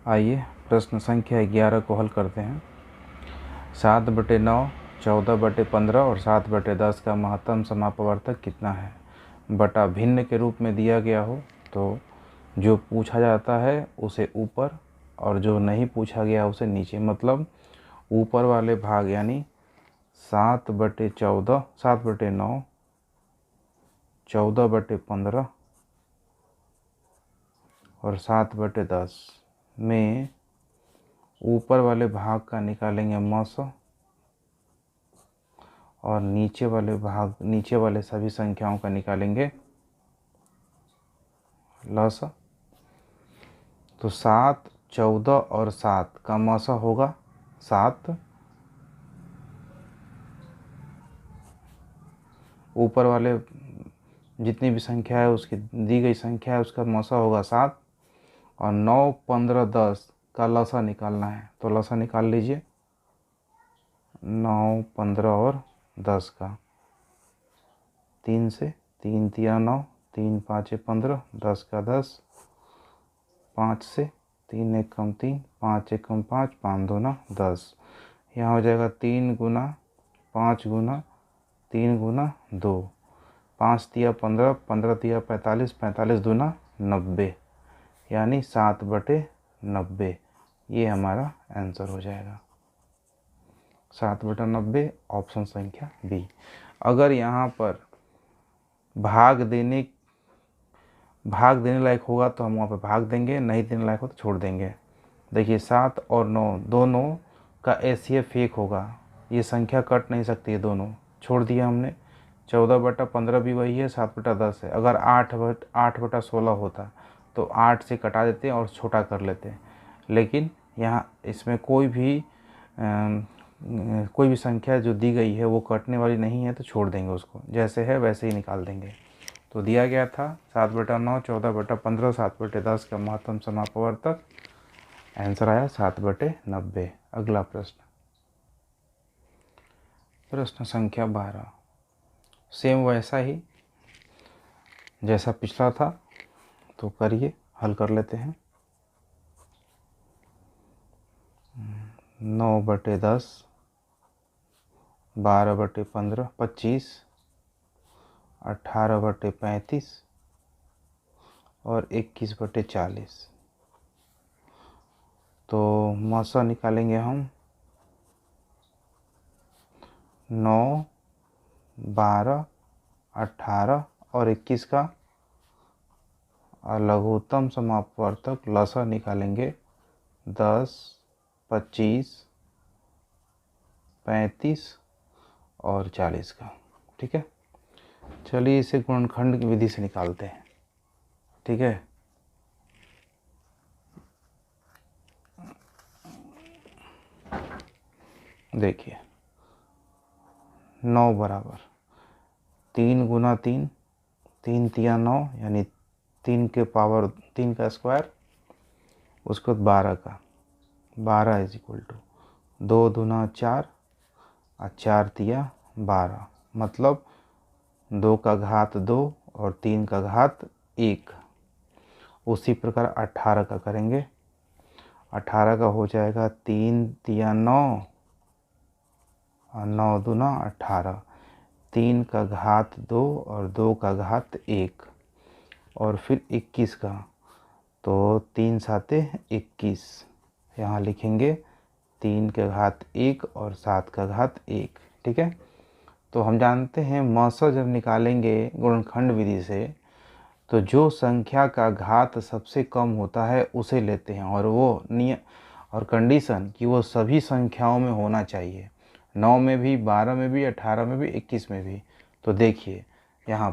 आइए प्रश्न संख्या 11 को हल करते हैं। 7/9, 14/15 और 7/10 का महत्तम समापवर्तक कितना है? बटा भिन्न के रूप में दिया गया हो तो जो पूछा जाता है उसे ऊपर और जो नहीं पूछा गया उसे नीचे, मतलब ऊपर वाले भाग यानी 7/14, 7/9, 14/15 और 7/10 में ऊपर वाले भाग का निकालेंगे मस और नीचे वाले सभी संख्याओं का निकालेंगे लस। तो 7, 14 और 7 का मस होगा 7। ऊपर वाले जितनी भी संख्या है उसकी दी गई संख्या है उसका मसा होगा 7 और 9, 15, 10 का लसा निकालना है। तो लसा निकाल लीजिए 9, 15 और 10 का। 3 से 3 तिया 9, 3 5 15, 10 का 10। 5 से 3 1 कम 3, 5 1 कम 5, 5 2 10। यहाँ हो जाएगा 3 गुना 5 गुना 3 गुना 2। 5 तिया 15, 15 तिया 45, 45 दूना 90, यानी 7/90। ये हमारा आंसर हो जाएगा 7/90, ऑप्शन संख्या बी। अगर यहाँ पर भाग देने लायक होगा तो हम वहाँ पर भाग देंगे, नहीं देने लायक हो तो छोड़ देंगे। देखिए 7 और 9 दोनों का एचसीएफ 1 होगा, ये संख्या कट नहीं सकती है, दोनों छोड़ दिया हमने। 14/15 भी वही है, 7/10 है। अगर 8/16 होता तो 8 से कटा देते और छोटा कर लेते, लेकिन यहाँ इसमें कोई भी संख्या जो दी गई है वो कटने वाली नहीं है, तो छोड़ देंगे उसको, जैसे है वैसे ही निकाल देंगे। तो दिया गया था 7/9, 14/15, 7/10 का महत्तम समापवर्तक। आंसर आया 7/90। अगला प्रश्न संख्या 12, सेम वैसा ही जैसा पिछला था, तो करिए, हल कर लेते हैं। 9/10, 12/15, 25, 18/35 और 21/40। तो मसा निकालेंगे हम 9, 12, 18 और 21 का, और लघुत्तम समापवर्तक लसा निकालेंगे 10, 25, 35 और 40 का। ठीक है, चलिए इसे गुणनखंड की विधि से निकालते हैं। ठीक है, देखिए 9 बराबर 3 गुना 3, 3 तिया 9, यानी 3 के पावर 3 का स्क्वायर, उसके बाद 12 का, 12 इज इक्वल टू 2 दूना 4 और 4 तिया 12, मतलब 2 का घात 2 और 3 का घात 1। उसी प्रकार 18 का करेंगे। 18 का हो जाएगा 3 तिया 9 और 9 दूना 18, 3 का घात 2 और 2 का घात 1। और फिर 21 का, तो 3 साते 21, यहाँ लिखेंगे 3 के घात 1 और 7 का घात 1। ठीक है, तो हम जानते हैं मसा जब निकालेंगे गुणनखंड विधि से तो जो संख्या का घात सबसे कम होता है उसे लेते हैं, और वो और कंडीशन कि वो सभी संख्याओं में होना चाहिए, 9 में भी, 12 में भी, 18 में भी, 21 में भी। तो देखिए यहाँ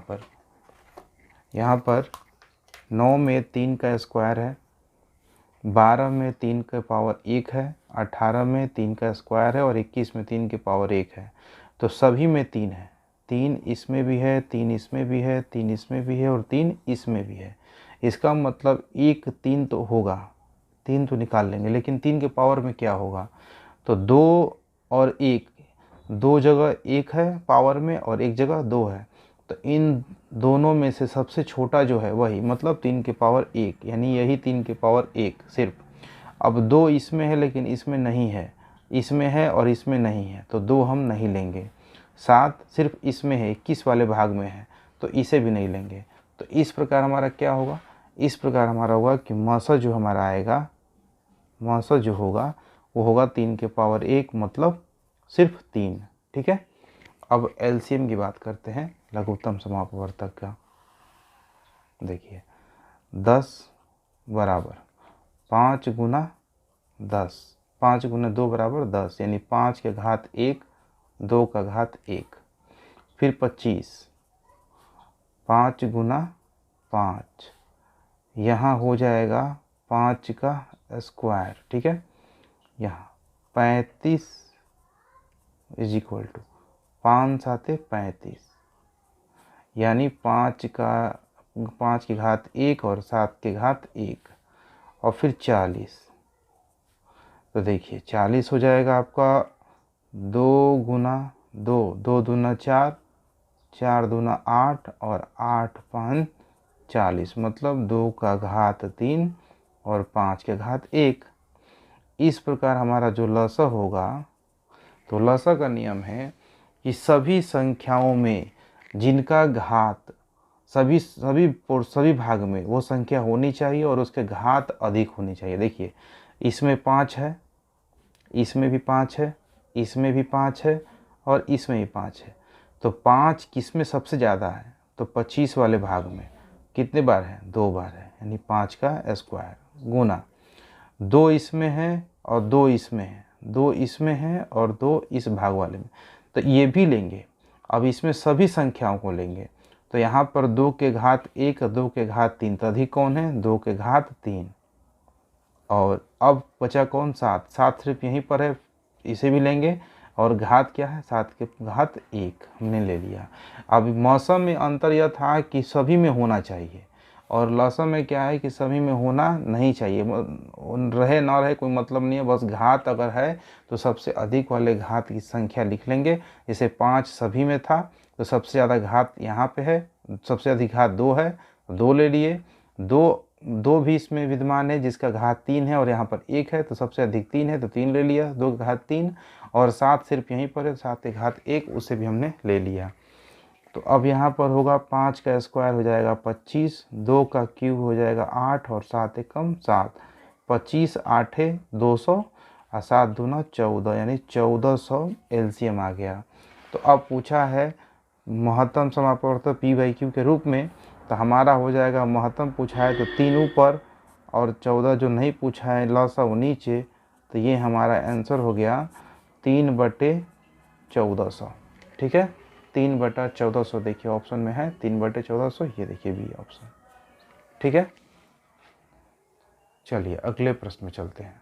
पर 9 में 3 का स्क्वायर है, 12 में 3 का पावर 1 है, 18 में 3 का स्क्वायर है और 21 में 3 की पावर 1 है। तो सभी में 3 है, 3 इसमें भी है, 3 इसमें भी है, 3 इसमें भी है और 3 इसमें भी है। इसका मतलब 1 3 तो होगा, 3 तो निकाल लेंगे, लेकिन 3 के पावर में क्या होगा? तो 2 और 1, 2 जगह 1 है पावर में और 1 जगह 2 है, तो इन दोनों में से सबसे छोटा जो है वही, मतलब 3 के पावर 1, यानी यही 3 के पावर 1 सिर्फ। अब 2 इसमें है लेकिन इसमें नहीं है, इसमें है और इसमें नहीं है, तो 2 हम नहीं लेंगे। 7 सिर्फ इसमें है, 21 वाले भाग में है, तो इसे भी नहीं लेंगे। तो इस प्रकार हमारा क्या होगा, इस प्रकार हमारा होगा कि मौसा जो हमारा आएगा, मौसा जो होगा वो होगा 3 के पावर 1, मतलब सिर्फ 3। ठीक है, अब एलसीएम की बात करते हैं लघुत्तम समापवर्तक का। देखिए 10 बराबर 5 गुना 10, 5 गुना 2 बराबर 10, यानी 5 के घात 1, 2 का घात 1, फिर 25, 5 गुना 5, यहाँ हो जाएगा 5 का स्क्वायर। ठीक है, यहाँ 35 इज इक्वल टू 5 साते 35, यानी 5 की घात 1 और 7 के घात 1, और फिर 40। तो देखिए 40 हो जाएगा आपका 2 गुना 2, 2 दूना 4, 4 दूना 8 और 8 5 40, मतलब 2 का घात 3 और 5 के घात 1। इस प्रकार हमारा जो लसा होगा, तो लसा का नियम है कि सभी संख्याओं में जिनका घात सभी भाग में वो संख्या होनी चाहिए और उसके घात अधिक होनी चाहिए। देखिए इसमें 5 है, इसमें भी 5 है, इसमें भी 5 है और इसमें भी 5 है, तो 5 किस में सबसे ज़्यादा है, तो 25 वाले भाग में कितने बार है, 2 बार है, यानी 5 का स्क्वायर गुना 2 इसमें है और 2 इसमें है, 2 इसमें है और 2 इस भाग वाले में, तो ये भी लेंगे। अब इसमें सभी संख्याओं को लेंगे, तो यहाँ पर 2 के घात 1, 2 के घात 3, तो अधिक कौन है, 2 के घात 3, और अब बचा कौन, 7, 7 सिर्फ यहीं पर है, इसे भी लेंगे, और घात क्या है, 7 के घात 1 हमने ले लिया। अब मौसम में अंतर यह था कि सभी में होना चाहिए, और लसम में क्या है कि सभी में होना नहीं चाहिए, रहे ना रहे कोई मतलब नहीं है, बस घात अगर है तो सबसे अधिक वाले घात की संख्या लिख लेंगे। जैसे 5 सभी में था तो सबसे ज़्यादा घात यहाँ पे है, सबसे अधिक घात 2 है, 2 ले लिए, 2 भी इसमें विद्यमान है जिसका घात 3 है और यहाँ पर 1 है, तो सबसे अधिक 3 है तो 3 ले लिया, 2 का घात 3, और 7 सिर्फ यहीं पर है, 7 के घात 1, उसे भी हमने ले लिया। तो अब यहाँ पर होगा 5 का स्क्वायर हो जाएगा 25, 2 का क्यूब हो जाएगा 8 और 7 एकम 7, 25 8 200 और 7 दूना 14, यानी 1400 एलसीएम आ गया। तो अब पूछा है महत्तम समापवर्तक P/Q के रूप में, तो हमारा हो जाएगा महत्तम पूछा है तो 3 ऊपर और 14 जो नहीं पूछा है लसा वो नीचे, तो ये हमारा आंसर हो गया 3/1400। ठीक है, 3/1400 देखिए ऑप्शन में है, 3/1400, ये देखिए बी ऑप्शन। ठीक है, चलिए अगले प्रश्न में चलते हैं।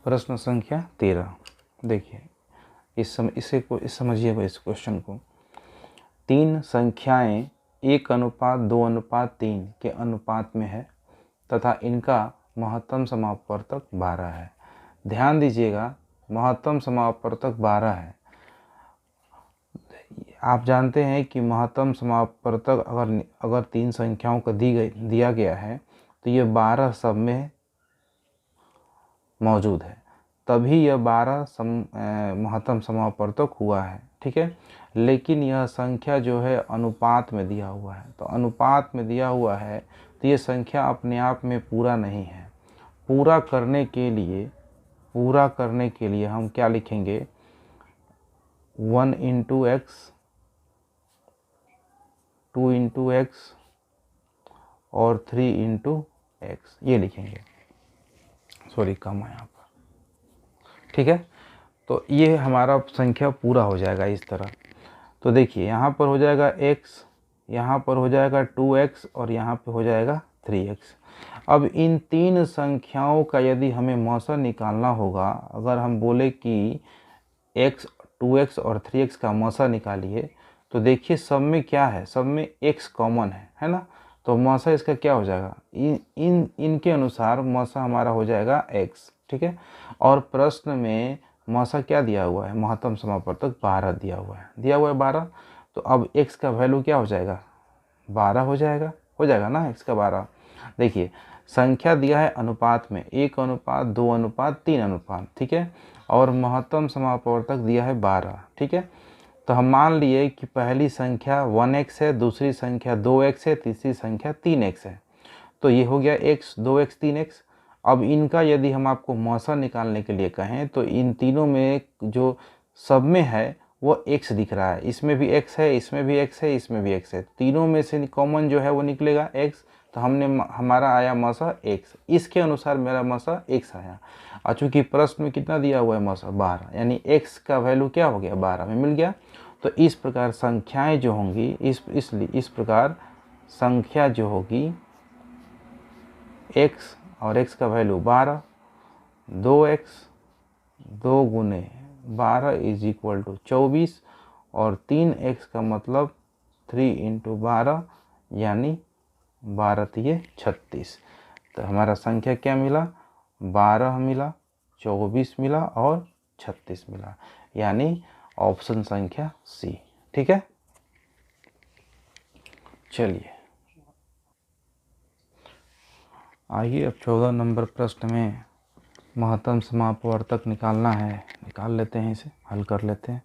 प्रश्न संख्या 13। देखिए इस समझिए इस क्वेश्चन को। 3 संख्याएं 1:2:3 के अनुपात में है तथा इनका महत्तम समापवर्तक 12 है। ध्यान दीजिएगा, महत्तम समापवर्तक 12 है। आप जानते हैं कि महत्तम समापवर्तक अगर 3 संख्याओं को दिया गया है तो ये 12 सब में मौजूद है, तभी यह 12 महत्तम समापवर्तक हुआ है। ठीक है, लेकिन यह संख्या जो है अनुपात में दिया हुआ है, तो अनुपात में दिया हुआ है तो ये संख्या अपने आप में पूरा नहीं है। पूरा करने के लिए हम क्या लिखेंगे, 1 × x, 2 × x और 3 × x, ये लिखेंगे। सॉरी कम है यहाँ पर। ठीक है, तो ये हमारा संख्या पूरा हो जाएगा इस तरह। तो देखिए यहाँ पर हो जाएगा x, यहाँ पर हो जाएगा 2x और यहाँ पे हो जाएगा 3x। अब इन 3 संख्याओं का यदि हमें मौसा निकालना होगा, अगर हम बोले कि x, 2x और 3x का मौसा निकालिए, तो देखिए सब में क्या है, सब में x कॉमन है ना, तो मौसा इसका क्या हो जाएगा, इनके अनुसार मौसा हमारा हो जाएगा x। ठीक है, और प्रश्न में मौसा क्या दिया हुआ है, महत्तम समापवर्तक 12 दिया हुआ है 12। तो अब x का वैल्यू क्या हो जाएगा, 12 हो जाएगा ना, x का 12। देखिए संख्या दिया है अनुपात में 1 अनुपात 2 अनुपात 3 अनुपात, ठीक है, और महत्तम समापवर्तक दिया है 12, ठीक है। तो हम मान लिए कि पहली संख्या 1x है, दूसरी संख्या 2x है, तीसरी संख्या 3x है। तो ये हो गया x, 2x, 3x। अब इनका यदि हम आपको मौसा निकालने के लिए कहें तो इन तीनों में जो सब में है वो x दिख रहा है, इसमें भी x है, इसमें भी x है, इसमें भी x है, तीनों में से कॉमन जो है वो निकलेगा x। तो हमारा आया मौसा x, इसके अनुसार मेरा मौसा x आया। और चूँकि प्रश्न में कितना दिया हुआ है मौसा 12, यानी x का वैल्यू क्या हो गया 12 में मिल गया। तो इस प्रकार संख्याएं जो होंगी इस प्रकार संख्या जो होगी x और x का वैल्यू 12, 2x 2 गुने 12 इज इक्वल टू 24 और 3x का मतलब 3 इंटू 12 यानी 12 तिये 36। तो हमारा संख्या क्या मिला 12 मिला, 24 मिला और 36 मिला, यानी ऑप्शन संख्या सी, ठीक है। चलिए आइए अब 14 नंबर प्रश्न में महत्तम समापवर्तक निकालना है, निकाल लेते हैं, इसे हल कर लेते हैं।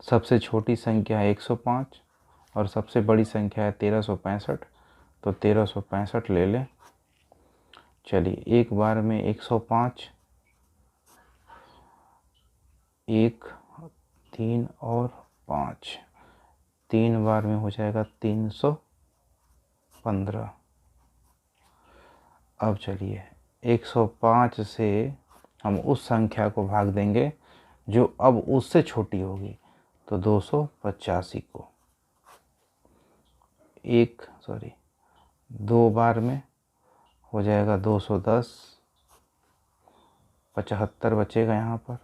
सबसे छोटी संख्या है 105 और सबसे बड़ी संख्या है 1365, तो 1365 ले लें। चलिए एक बार में 105, 1 3 और 5, 3 बार में हो जाएगा 315। अब चलिए 105 से हम उस संख्या को भाग देंगे जो अब उससे छोटी होगी, तो 285 को 2 बार में हो जाएगा 210, 75 बचेगा यहाँ पर।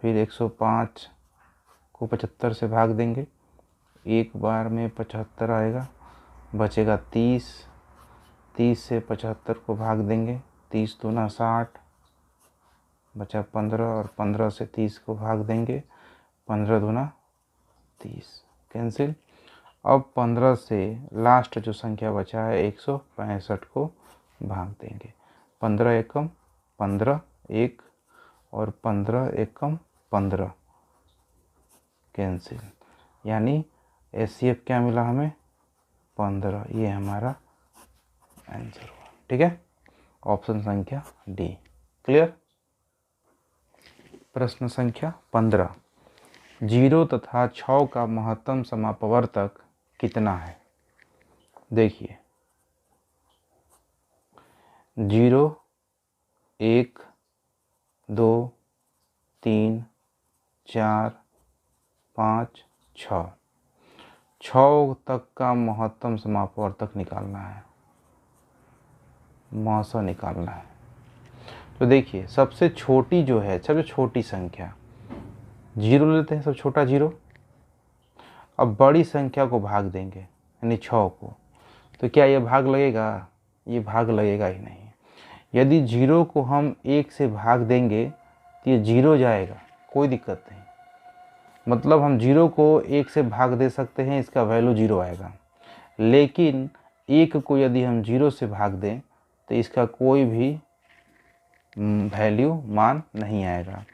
फिर 105 को 75 से भाग देंगे, एक बार में 75 आएगा, बचेगा 30, 30 से 75 को भाग देंगे, 30 दूना 60, बचा 15 और 15 से 30 को भाग देंगे, 15 दूना 30, कैंसिल। अब 15 से लास्ट जो संख्या बचा है 165 को भाग देंगे, 15 एकम 15 1 और 15 एकम 15, कैंसिल, यानी एचसीएफ क्या मिला हमें 15। ये हमारा आंसर हुआ, ठीक है, ऑप्शन संख्या डी, क्लियर। प्रश्न संख्या 15, 0 तथा 6 का महत्तम समापवर्तक कितना है। देखिए 0 1 2 3 4 5 6, 6 तक का महत्तम समापवर्तक निकालना है, मौसा निकालना है। तो देखिए सबसे छोटी जो है, सबसे छोटी संख्या 0 लेते हैं, सब छोटा 0। अब बड़ी संख्या को भाग देंगे यानी 6 को, तो क्या ये भाग लगेगा, ये भाग लगेगा ही नहीं। यदि 0 को हम 1 से भाग देंगे तो ये 0 जाएगा, कोई दिक्कत नहीं, मतलब हम 0 को 1 से भाग दे सकते हैं, इसका वैल्यू 0 आएगा। लेकिन 1 को यदि हम 0 से भाग दें तो इसका कोई भी वैल्यू मान नहीं आएगा,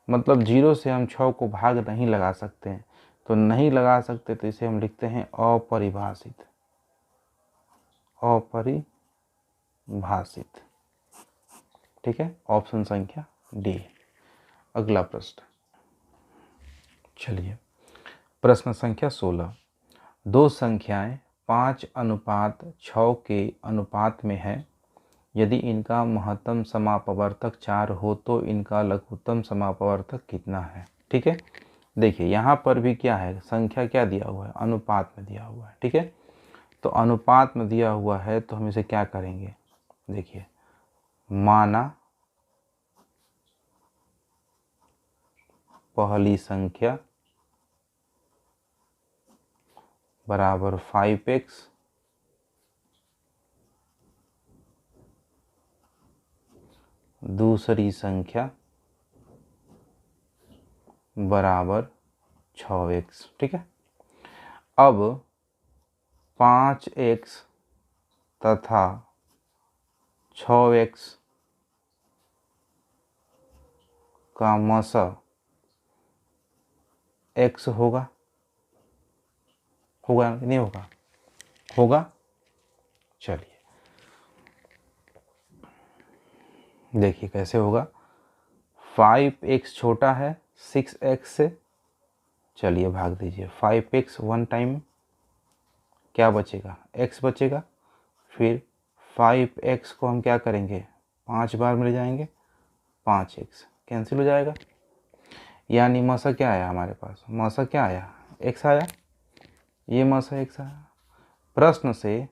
मतलब 0 से हम 6 को भाग नहीं लगा सकते हैं। तो नहीं लगा सकते तो इसे हम लिखते हैं अपरिभाषित, अपरिभाषित, ठीक है, ऑप्शन संख्या डी। अगला प्रश्न, चलिए प्रश्न संख्या 16, दो संख्याएं 5:6 के अनुपात में है, यदि इनका महत्तम समापवर्तक 4 हो तो इनका लघुत्तम समापवर्तक कितना है, ठीक है। देखिए यहाँ पर भी क्या है, संख्या क्या दिया हुआ है, अनुपात में दिया हुआ है, ठीक है। तो अनुपात में दिया हुआ है तो हम इसे क्या करेंगे, देखिए माना पहली संख्या बराबर 5x, दूसरी संख्या बराबर 6x, ठीक है। अब 5x तथा 6x का मसा x होगा, होगा नहीं होगा, होगा। चलिए देखिए कैसे होगा। 5x छोटा है 6x से, चलिए भाग दीजिए। 5x वन टाइम क्या बचेगा, x बचेगा। फिर 5x को हम क्या करेंगे, 5 बार मिल जाएंगे, 5x कैंसिल हो जाएगा। यानी मसा क्या आया हमारे पास, मसा क्या आया, x आया, ये मसा x आया। प्रश्न से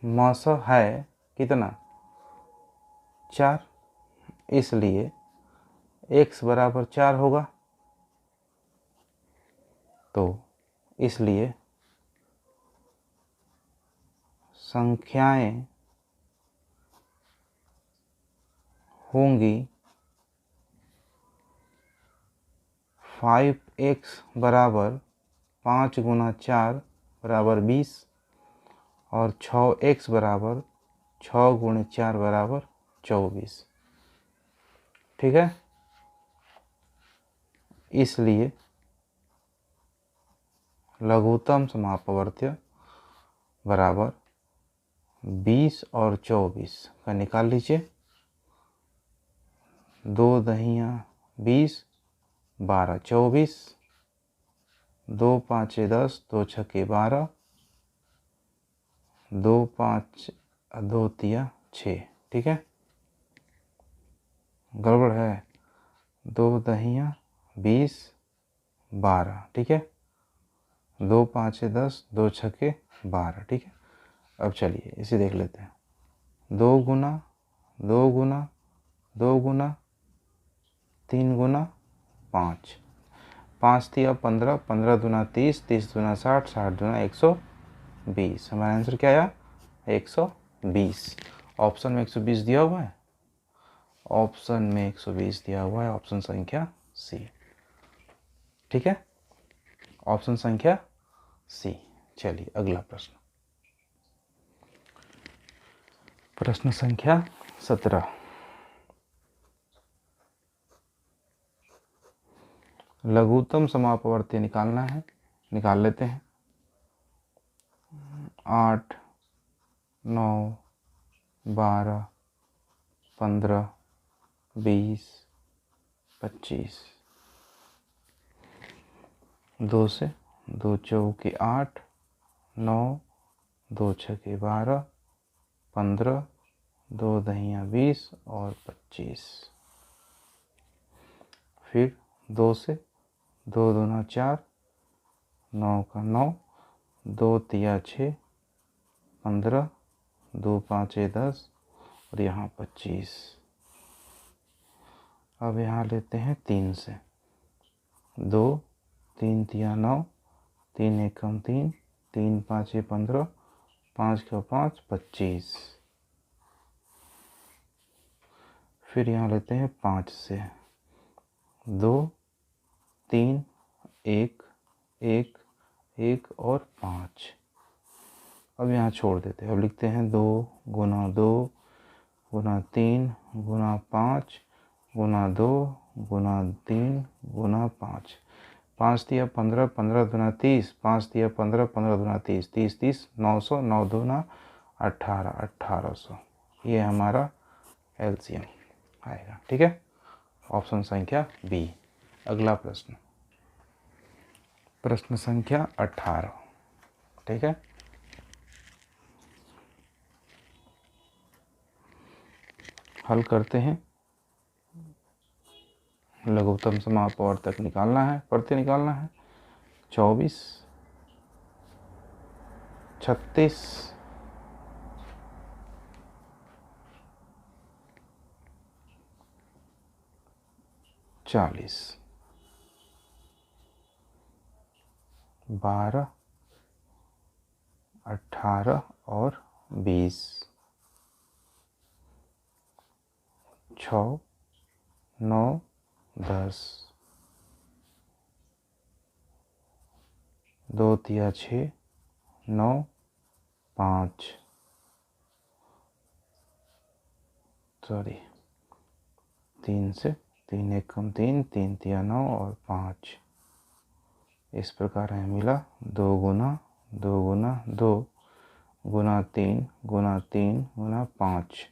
मसा है कितना, 4, इसलिए x बराबर 4 होगा। तो इसलिए संख्याएं होंगी 5x बराबर 5 गुना 4 बराबर 20 और 6x बराबर 6 गुणे 4 बराबर 24। ठीक है, इसलिए लघुत्तम समापवर्त्य बराबर 20 और 24 का निकाल लीजिए। 2 दहिया 20, 12 24, 2 5 10, 2 छक्के 12, 2 5 2 तिया 6। ठीक है, गड़बड़ है। 2 दहिया 20, 12। ठीक है, 2 5 10, 2 छक्के 12। ठीक है, अब चलिए इसे देख लेते हैं। 2 गुना 2 गुना 2 गुना 3 गुना 5, 5 तिया 15, 15 दूना 30, 30 दूना 60, 60 दूना 120। हमारा आंसर क्या आया, 120। ऑप्शन में 120 दिया हुआ है, ऑप्शन में 120 दिया हुआ है, ऑप्शन संख्या सी। ठीक है, ऑप्शन संख्या सी। चलिए अगला प्रश्न, प्रश्न संख्या 17। लघुत्तम समापवर्ती निकालना है, निकाल लेते हैं। 8 9 12 15 20 25। 2 से 2 चौके 8, 9 2 छक्के 12, 15, 2 दहिया 20 और 25। फिर 2 से 2 दूना 4, 9 का 9, 2 तिया 6, 15, 2 5 10 और यहाँ 25। अब यहाँ लेते हैं 3 से। 2 3 तिया 9, 3 एकम 3, 3 5 15, 5 का 5 25। फिर यहाँ लेते हैं 5 से। 2 3 1 1 1 और 5। अब यहाँ छोड़ देते हैं। अब लिखते हैं 2 गुना 2 गुना 3 गुना 5 गुना 2 गुना 3 गुना 5। 5 तिया 15, 15 दूना 30, 5 तिया 15, 15 दूना 30, 30 30, 900, 9 दूना 18, 1800। ये हमारा एलसीएम आएगा। ठीक है, ऑप्शन संख्या बी। अगला प्रश्न, प्रश्न संख्या 18। ठीक है, हल करते हैं। लघुत्तम समापवर्तक निकालना है, प्रत्यय निकालना है। 24 36 40, 12 18 और 20, 6 9 10, 2 तिया 6, 9, 5, सॉरी 3 से 3 एक कम 3, 3 तिया 9 और 5। इस प्रकार हमें मिला 2 गुना 2 गुना 2 गुना 3 गुना 3 गुना 5।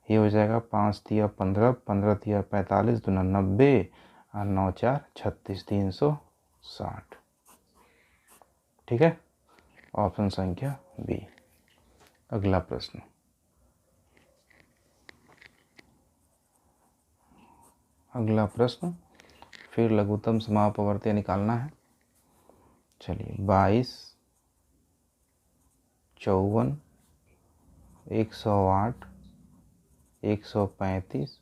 ये हो जाएगा 5 तिया 15, 15 तिया 45, दूना 90 और 9 4 36, 360। ठीक है, ऑप्शन संख्या बी। अगला प्रश्न, अगला प्रश्न फिर लघुत्तम समापवर्ती निकालना है। चलिए 22, 54, 108, 135,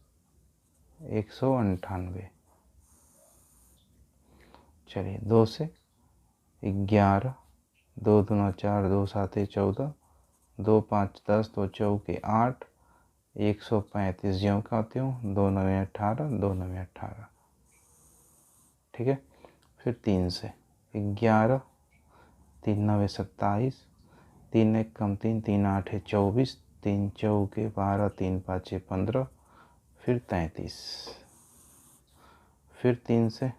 198। चलिए 2 से 11, 2 दूना 4, 2 सात 14, 2 5 10, 2 चौके 8, 135 ज्यों का होते हूँ, 2 9 18, 2 9 18। ठीक है, फिर 3 से 11, 3 9 27, 3 1 कम 3, 3 8 24, 3 चौके 12, 3 5 15, फिर 33। फिर 3 से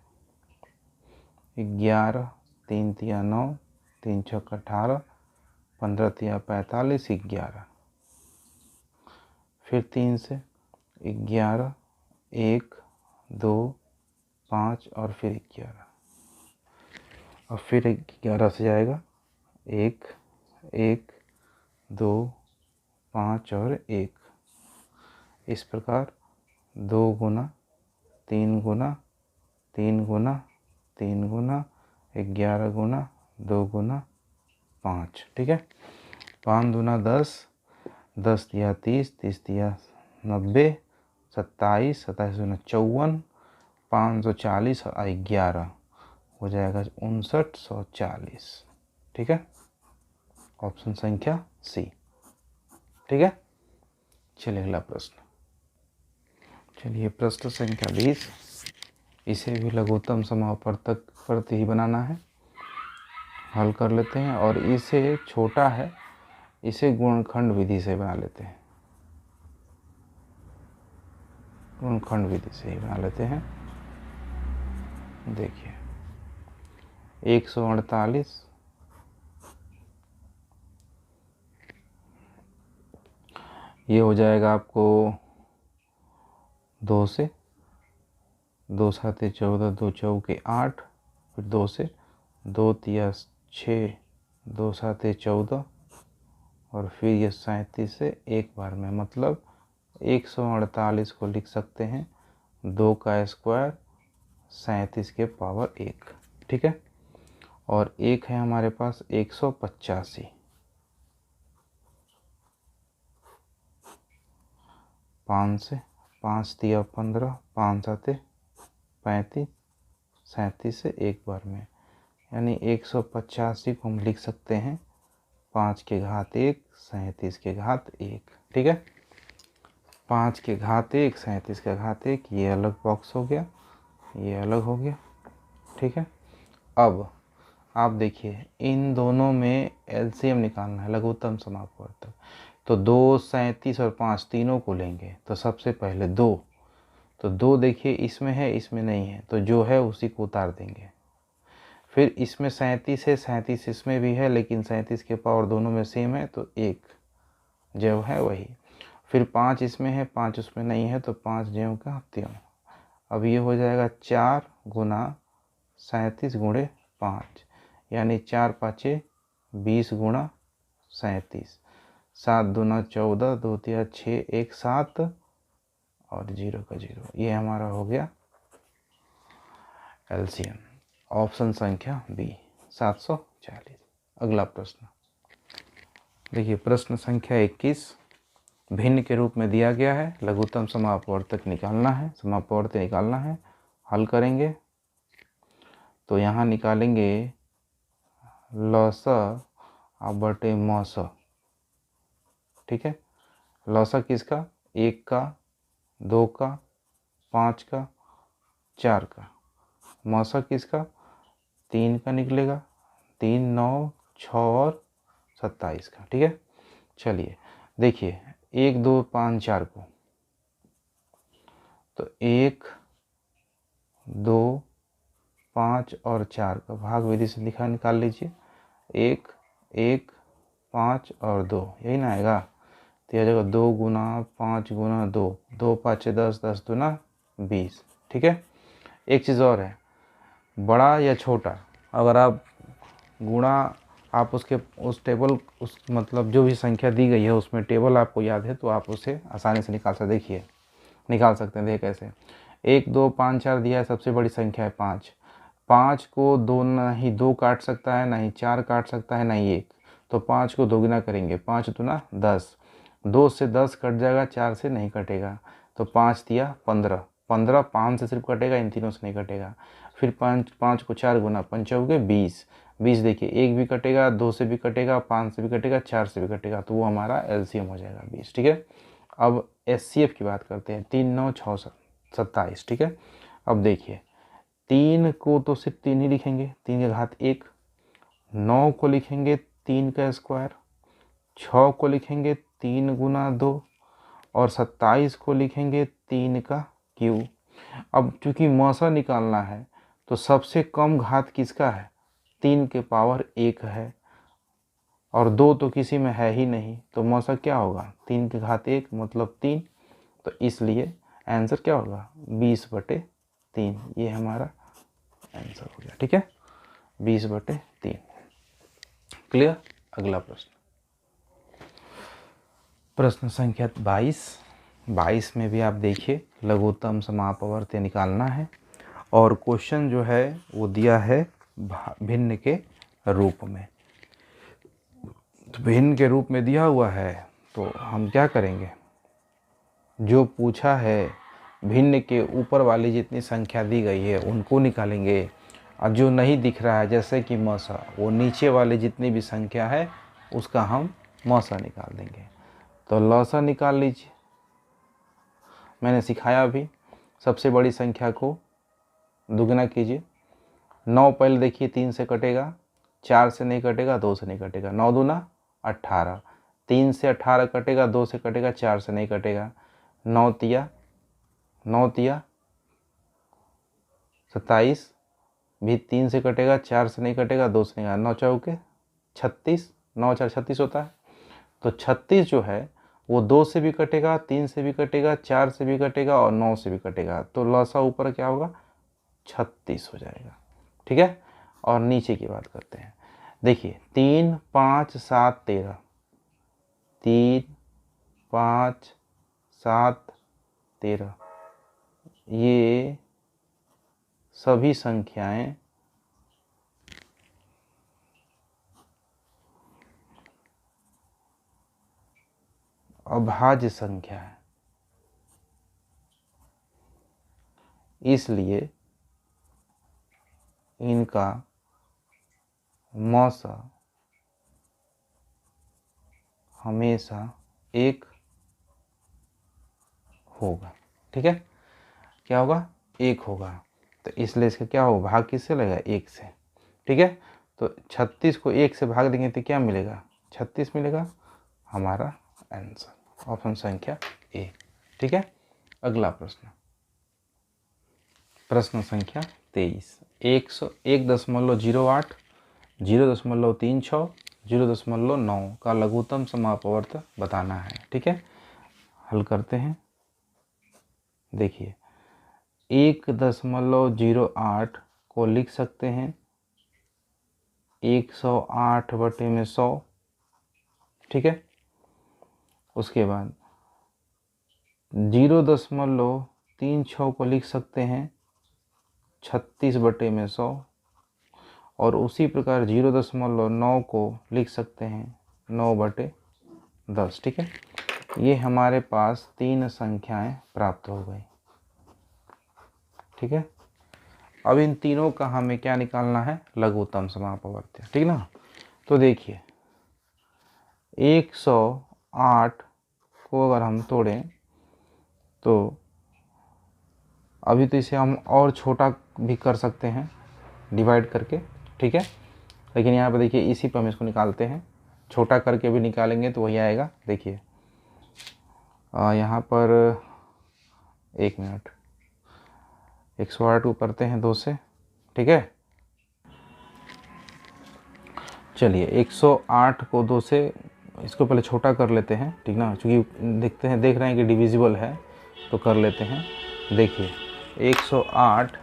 11, 3 तिया 9, 3 छक 18, 15 तिया 45, 11। फिर 3 से 11, 1 2 5 और फिर 11, और फिर 11 से जाएगा 1 1 2 5 और 1। इस प्रकार 2 गुना 3 गुना 3 गुना 3 गुना 11 गुना 2 गुना 5। ठीक है, 5 दूना 10, 10 तिया 30, 30 तिया 90, 27, 27 दूना 54, 540 और 11 हो जाएगा 5940। ठीक है, ऑप्शन संख्या सी। ठीक है, चलिए अगला प्रश्न। चलिए प्रश्न संख्या 20, इसे भी लघुत्तम समापवर्तक ही बनाना है। हल कर लेते हैं, और इसे छोटा है, इसे गुणनखंड विधि से बना लेते हैं। गुणनखंड विधि से ही बना लेते हैं। देखिए 148, ये हो जाएगा आपको 2 से 2 सात 14, 2 चौके 8, फिर 2 से 2 तिया 6, 2 सात 14, और फिर ये 37 से एक बार में, मतलब 148 को लिख सकते हैं 2 का स्क्वायर 37 के पावर 1। ठीक है, और एक है हमारे पास 185। 5 से 5 तिया 15, 5 सात 35, 37 से एक बार में, यानी 185 को हम लिख सकते हैं 5 के घात 1, 37 के घात 1। ठीक है, 5 के घात 1, 37 के घात 1, ये अलग बॉक्स हो गया, ये अलग हो गया। ठीक है, अब आप देखिए इन दोनों में एलसीएम निकालना है, लघुत्तम समापवर्तक। तो 2, 37 और 5 तीनों को लेंगे। तो सबसे पहले 2, तो 2 देखिए इसमें है, इसमें नहीं है, तो जो है उसी को उतार देंगे। फिर इसमें 37 है, 37 इसमें भी है, लेकिन 37 के पावर दोनों में सेम है, तो 1 जो है वही। फिर 5 इसमें है, 5 उसमें नहीं है, तो 5 ज्यों का त्यों। अब ये हो जाएगा 4 गुना 37 गुणे 5, यानी 4 पाँचे 20 गुणा 37, 7 दूना 14, 2 तिया 6, 1 7 और 0 का 0। ये हमारा हो गया एलसीएम, ऑप्शन संख्या बी 740। अगला प्रश्न देखिए, प्रश्न संख्या 21 भिन्न के रूप में दिया गया है। लघुत्तम समापवर्तक निकालना है, समापवर्ती निकालना है। हल करेंगे तो यहाँ निकालेंगे लसा बटे मौसा। ठीक है, लसा किसका? 1 का, 2 का, 5 का, 4 का। मौसा किसका? 3 का निकलेगा, 3 9 6 और 27 का। ठीक है, चलिए देखिए 1 2 5 4 को, तो 1 2 5 और 4 का भाग विधि से निकाल लीजिए। 1 1 5 और 2, यही ना आएगा। तो यह जगह 2 गुना 5 गुना 2, 2 5 10, 10 दूना 20। ठीक है, एक चीज़ और है, बड़ा या छोटा अगर आप गुणा, आप उसके उस टेबल, उस मतलब जो भी संख्या दी गई है उसमें टेबल आपको याद है तो आप उसे आसानी से निकाल सकते। देखिए निकाल सकते हैं, देखिए कैसे। 1 2 5 4 दिया है, सबसे बड़ी संख्या है 5। 5 को दो ना ही 2 काट सकता है, ना ही 4 काट सकता है, ना ही 1। तो 5 को दोगुना करेंगे, 5 दूना 10, 2 से 10 कट जाएगा, 4 से नहीं कटेगा। तो 5 दिया 15, 15 5 से सिर्फ कटेगा, इन तीनों से नहीं कटेगा। फिर 5 को 4 गुना 5 चौके 20, 20 देखिए 1 भी कटेगा, 2 से भी कटेगा, 5 से भी कटेगा, 4 से भी कटेगा, तो वो हमारा एलसीएम हो जाएगा 20। ठीक है, अब एचसीएफ की बात करते हैं। 3 9 6 27। ठीक है, अब देखिए 3 को तो सिर्फ 3 ही लिखेंगे, 3 की घात 1। 9 को लिखेंगे 3 का स्क्वायर। 6 को लिखेंगे 3 गुना 2, और 27 को लिखेंगे 3 का क्यूब। अब चूंकि मौसा निकालना है तो सबसे कम घात किसका है, 3 के पावर 1 है, और 2 तो किसी में है ही नहीं, तो मौसा क्या होगा, 3 की घात 1 मतलब 3। तो इसलिए आंसर क्या होगा, 20/3। ये हमारा आंसर हो गया। ठीक है, 20/3। क्लियर। अगला प्रश्न, प्रश्न संख्या 22। 22 में भी आप देखिए लघुत्तम समापवर्ती निकालना है, और क्वेश्चन जो है वो दिया है भिन्न के रूप में। तो भिन्न के रूप में दिया हुआ है, तो हम क्या करेंगे, जो पूछा है भिन्न के ऊपर वाली जितनी संख्या दी गई है उनको निकालेंगे, और जो नहीं दिख रहा है जैसे कि मौसा, वो नीचे वाली जितनी भी संख्या है उसका हम मौसा निकाल देंगे। तो लौसा निकाल लीजिए, मैंने सिखाया अभी। सबसे बड़ी संख्या को दुगना कीजिए। 9 पहले देखिए 3 से कटेगा, 4 से नहीं कटेगा, 2 से नहीं कटेगा। 9 दूना 18, 3 से 18 कटेगा, 2 से कटेगा, 4 से नहीं कटेगा। 9 तिया 27 भी 3 से कटेगा, 4 से नहीं कटेगा, 2 से नहीं कटेगा। 9 चौके 36, 9 4 36 होता है। तो 36 जो है वो 2 से भी कटेगा, 3 से भी कटेगा, 4 से भी कटेगा, और 9 से भी कटेगा। तो लौसा ऊपर क्या होगा, 36 हो जाएगा। ठीक है, और नीचे की बात करते हैं। देखिए 3 5 7 13, 3 5 7 13, ये सभी संख्याएं अभाज्य संख्या है, इसलिए इनका मौसा हमेशा 1 होगा। ठीक है, क्या होगा, 1 होगा। तो इसलिए इसका क्या होगा, भाग किससे लगेगा, 1 से। ठीक है, तो 36 को 1 से भाग देंगे तो क्या मिलेगा, 36 मिलेगा। हमारा आंसर ऑप्शन संख्या ए। ठीक है, अगला प्रश्न, प्रश्न संख्या 23। 1.08, 0.36, 0.9 का लघुत्तम समापवर्त बताना है। ठीक है, हल करते हैं। देखिए 1.08 को लिख सकते हैं 108/100। ठीक है, उसके बाद 0.36 को लिख सकते हैं 36/100, और उसी प्रकार 0.9 को लिख सकते हैं 9/10। ठीक है, ये हमारे पास 3 संख्याएं प्राप्त हो गई। ठीक है, अब इन तीनों का हमें क्या निकालना है, लघुत्तम समापवर्ती। ठीक ना, तो देखिए 108 को अगर हम तोड़ें तो अभी तो इसे हम और छोटा भी कर सकते हैं डिवाइड करके। ठीक है, लेकिन यहाँ पर देखिए इसी पर हम इसको निकालते हैं, छोटा करके भी निकालेंगे तो वही आएगा। देखिए यहाँ पर 1 मिनट, 108 को करते हैं 2 से, ठीक है। चलिए 108 को 2 से, इसको पहले छोटा कर लेते हैं, ठीक ना, क्योंकि देख रहे हैं कि डिविजिबल है तो कर लेते हैं। देखिए 108,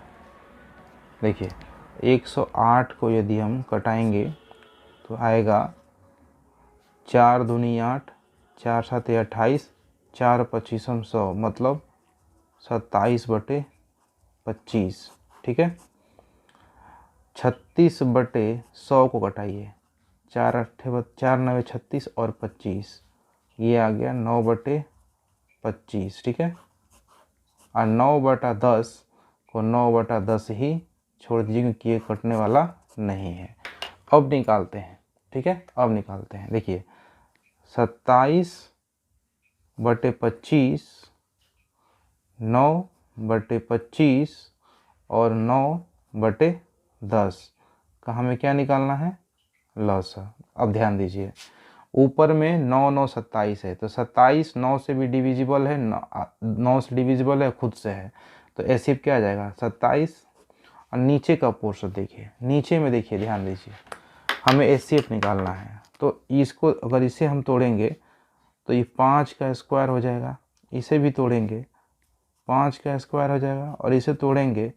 देखिए 108 को यदि हम कटाएंगे तो आएगा 4 दूनी 8, 4 7 28, 4 25 100, मतलब 27/25, ठीक है। 36/100 को कटाइए, 4 9 36 और 25, ये आ गया 9/25, ठीक है। और 9/10 को 9/10 ही छोड़ दीजिए क्योंकि ये कटने वाला नहीं है। अब निकालते हैं, ठीक है, अब निकालते हैं। देखिए 27/25, 9/25 और 9/10 का हमें क्या निकालना है, लॉसा। अब ध्यान दीजिए, ऊपर में 9 9 27 है, तो 27 9 से भी डिविजिबल है, 9 से डिविजिबल है, खुद से है, तो एसिप क्या आ जाएगा 27। और नीचे का पोर्शन देखिए, नीचे में देखिए, ध्यान दीजिए, हमें एसिप निकालना है, तो इसको अगर इसे हम तोड़ेंगे तो ये 5 का स्क्वायर हो जाएगा, इसे भी तोड़ेंगे 5 का स्क्वायर हो जाएगा, और इसे तोड़ेंगे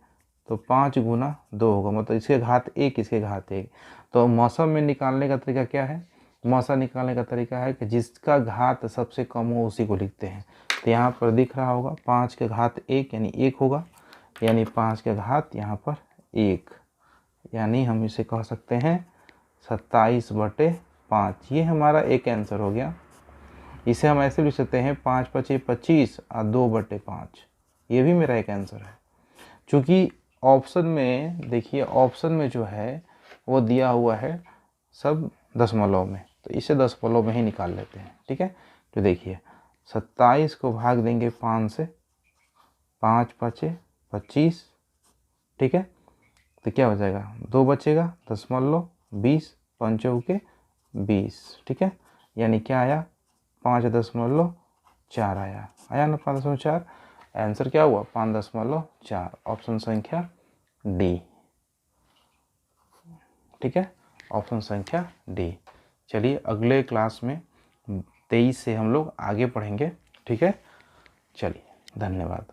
तो 5 गुना 2 होगा, मतलब इसके घात 1, इसके घात 1। तो मौसम में निकालने का तरीका क्या है, मौसम निकालने का तरीका है कि जिसका घात सबसे कम हो उसी को लिखते हैं। तो यहाँ पर दिख रहा होगा 5 के घात 1 यानी 1 होगा, यानी 5 के घात यहाँ पर 1, यानी हम इसे कह सकते हैं 27/5। ये हमारा एक आंसर हो गया। इसे हम ऐसे लिख सकते हैं 5 5 25 और 2/5, ये भी मेरा एक आंसर है। चूँकि ऑप्शन में देखिए, ऑप्शन में जो है वो दिया हुआ है सब दशमलव में, तो इसे दशमलव में ही निकाल लेते हैं, ठीक है। तो देखिए 27 को भाग देंगे 5 से, 5 5 25, ठीक है, तो क्या हो जाएगा 2 बचेगा, दशमलव 20, 5 चौके 20, ठीक है, यानी क्या आया 5.4 आया ना, 5.4। आंसर क्या हुआ 5.4, ऑप्शन संख्या डी, ठीक है, ऑप्शन संख्या डी। चलिए अगले क्लास में 23 से हम लोग आगे पढ़ेंगे, ठीक है। चलिए धन्यवाद।